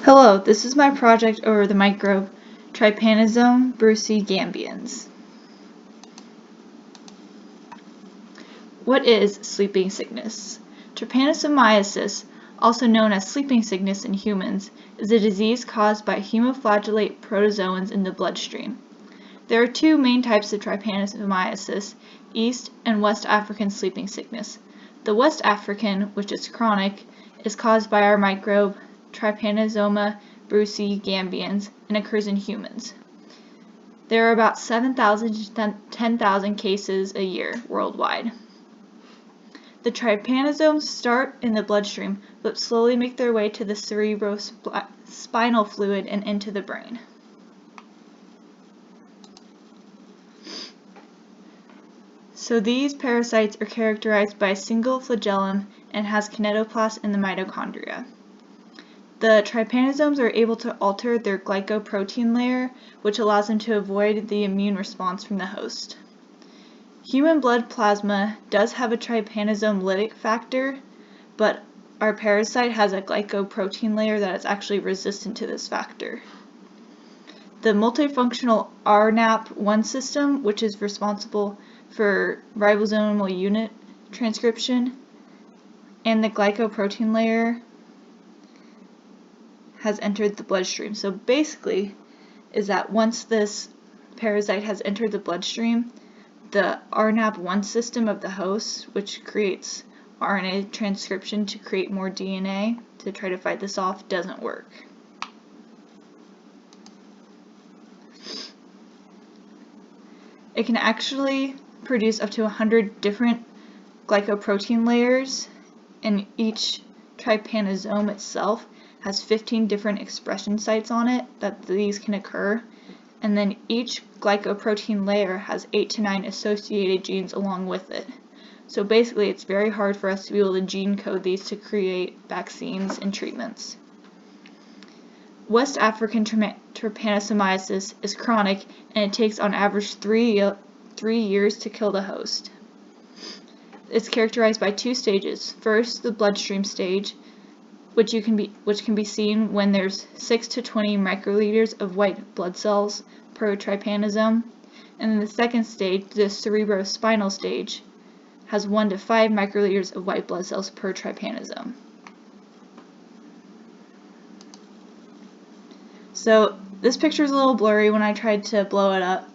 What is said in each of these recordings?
Hello, this is my project over the microbe Trypanosoma brucei gambiense. What is sleeping sickness? Trypanosomiasis, also known as sleeping sickness in humans, is a disease caused by hemoflagellate protozoans in the bloodstream. There are two main types of trypanosomiasis, East and West African sleeping sickness. The West African, which is chronic, is caused by our microbe Trypanosoma brucei gambiense and occurs in humans. There are about 7,000 to 10,000 cases a year worldwide. The trypanosomes start in the bloodstream but slowly make their way to the cerebrospinal fluid and into the brain. So these parasites are characterized by a single flagellum and has kinetoplasts in the mitochondria. The trypanosomes are able to alter their glycoprotein layer, which allows them to avoid the immune response from the host. Human blood plasma does have a trypanosome lytic factor, but our parasite has a glycoprotein layer that is actually resistant to this factor. The multifunctional RNAP1 system, which is responsible for ribosomal unit transcription, and the glycoprotein layer has entered the bloodstream. So basically is that once this parasite has entered the bloodstream, the RNAP1 system of the host, which creates RNA transcription to create more DNA to try to fight this off, doesn't work. It can actually produce up to 100 different glycoprotein layers, and each trypanosome itself has 15 different expression sites on it that these can occur, and then each glycoprotein layer has 8 to 9 associated genes along with it. So basically it's very hard for us to be able to gene code these to create vaccines and treatments. West African trypanosomiasis is chronic and it takes on average 3 years to kill the host. It's characterized by 2 stages. First, the bloodstream stage, which can be seen when there's 6 to 20 microliters of white blood cells per trypanosome, and then the second stage, the cerebrospinal stage, has 1 to 5 microliters of white blood cells per trypanosome. So this picture is a little blurry when I tried to blow it up,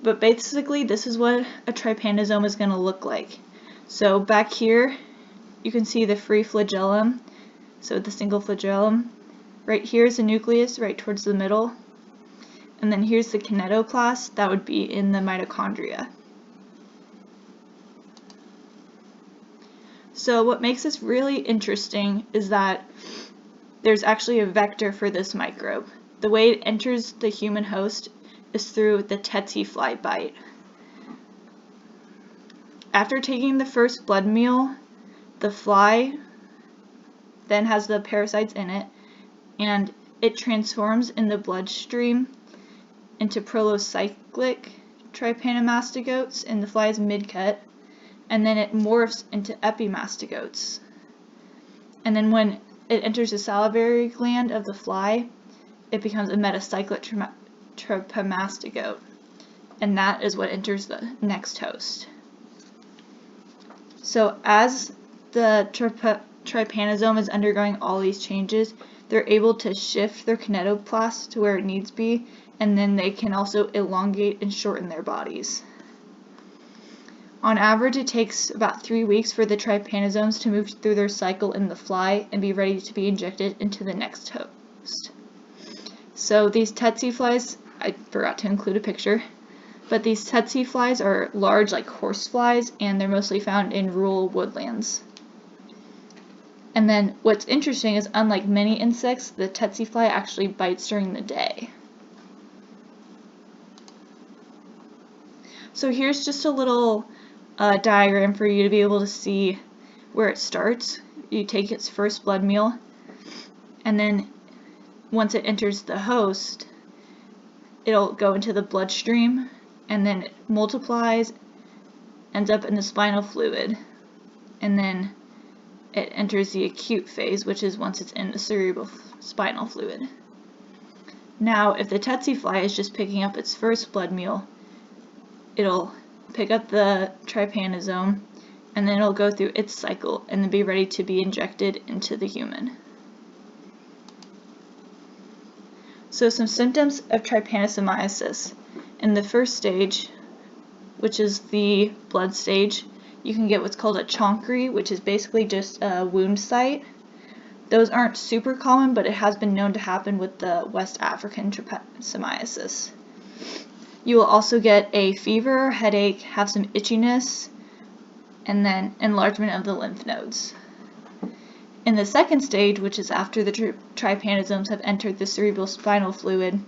but basically this is what a trypanosome is going to look like. So back here you can see the free flagellum. So the single flagellum. Right here is the nucleus, right towards the middle. And then here's the kinetoplast, that would be in the mitochondria. So what makes this really interesting is that there's actually a vector for this microbe. The way it enters the human host is through the tsetse fly bite. After taking the first blood meal, the fly then has the parasites in it, and it transforms in the bloodstream into procyclic trypanomastigotes in the fly's midcut, and then it morphs into epimastigotes. And then when it enters the salivary gland of the fly, it becomes a metacyclic trypamastigote, and that is what enters the next host. So as the trypanosome is undergoing all these changes, they're able to shift their kinetoplast to where it needs to be, and then they can also elongate and shorten their bodies. On average, it takes about 3 weeks for the trypanosomes to move through their cycle in the fly and be ready to be injected into the next host. So these tsetse flies, I forgot to include a picture, but these tsetse flies are large like horse flies, and they're mostly found in rural woodlands. And then what's interesting is, unlike many insects, the tsetse fly actually bites during the day. So here's just a little diagram for you to be able to see where it starts. You take its first blood meal, and then once it enters the host, it'll go into the bloodstream, and then it multiplies, ends up in the spinal fluid, and then it enters the acute phase, which is once it's in the cerebrospinal fluid. Now, if the tsetse fly is just picking up its first blood meal, it'll pick up the trypanosome, and then it'll go through its cycle and then be ready to be injected into the human. So some symptoms of trypanosomiasis. In the first stage, which is the blood stage, you can get what's called a chancre, which is basically just a wound site. Those aren't super common, but it has been known to happen with the West African trypanosomiasis. You will also get a fever, headache, have some itchiness, and then enlargement of the lymph nodes. In the second stage, which is after the trypanosomes have entered the cerebrospinal fluid,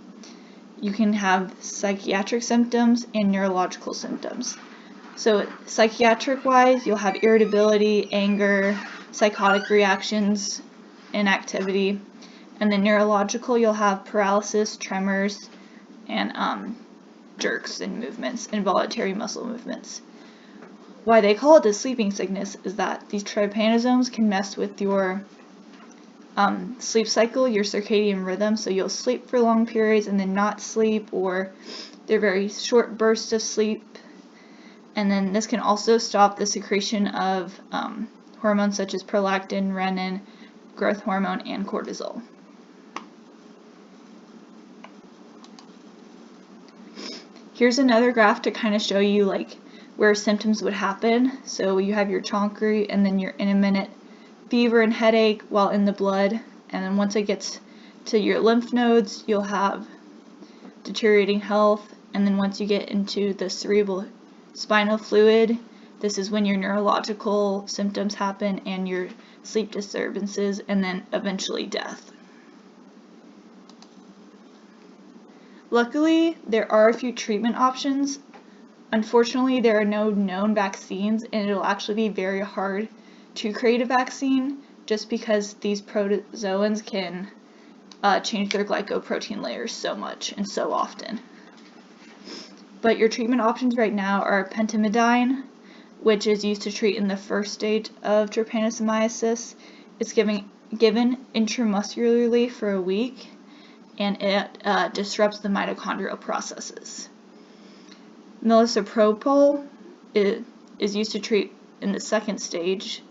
you can have psychiatric symptoms and neurological symptoms. So psychiatric-wise, you'll have irritability, anger, psychotic reactions, inactivity, and then neurological, you'll have paralysis, tremors, and jerks and movements, involuntary muscle movements. Why they call it the sleeping sickness is that these trypanosomes can mess with your sleep cycle, your circadian rhythm, so you'll sleep for long periods and then not sleep, or they're very short bursts of sleep. And then this can also stop the secretion of hormones such as prolactin, renin, growth hormone, and cortisol. Here's another graph to kind of show you like where symptoms would happen. So you have your chancre, and then your intermittent fever and headache while in the blood, and then once it gets to your lymph nodes, you'll have deteriorating health, and then once you get into the cerebrospinal fluid, this is when your neurological symptoms happen and your sleep disturbances, and then eventually death. Luckily, there are a few treatment options. Unfortunately, there are no known vaccines, and it'll actually be very hard to create a vaccine just because these protozoans can change their glycoprotein layers so much and so often. But your treatment options right now are pentamidine, which is used to treat in the first stage of trypanosomiasis. It's given intramuscularly for a week, and it disrupts the mitochondrial processes. Millisopropyl is used to treat in the second stage,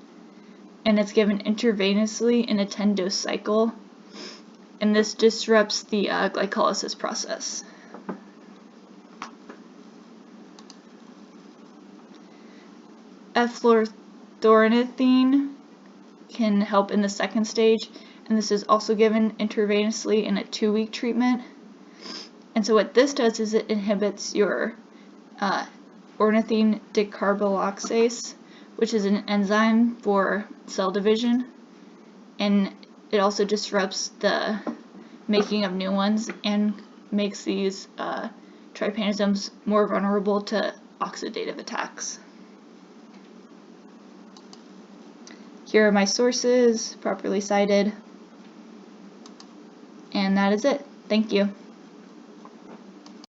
and it's given intravenously in a 10-dose cycle, and this disrupts the glycolysis process. Eflornithine can help in the second stage, and this is also given intravenously in a 2-week treatment. And so what this does is it inhibits your ornithine decarboxylase, which is an enzyme for cell division, and it also disrupts the making of new ones and makes these trypanosomes more vulnerable to oxidative attacks. Here are my sources, properly cited, and that is it. Thank you.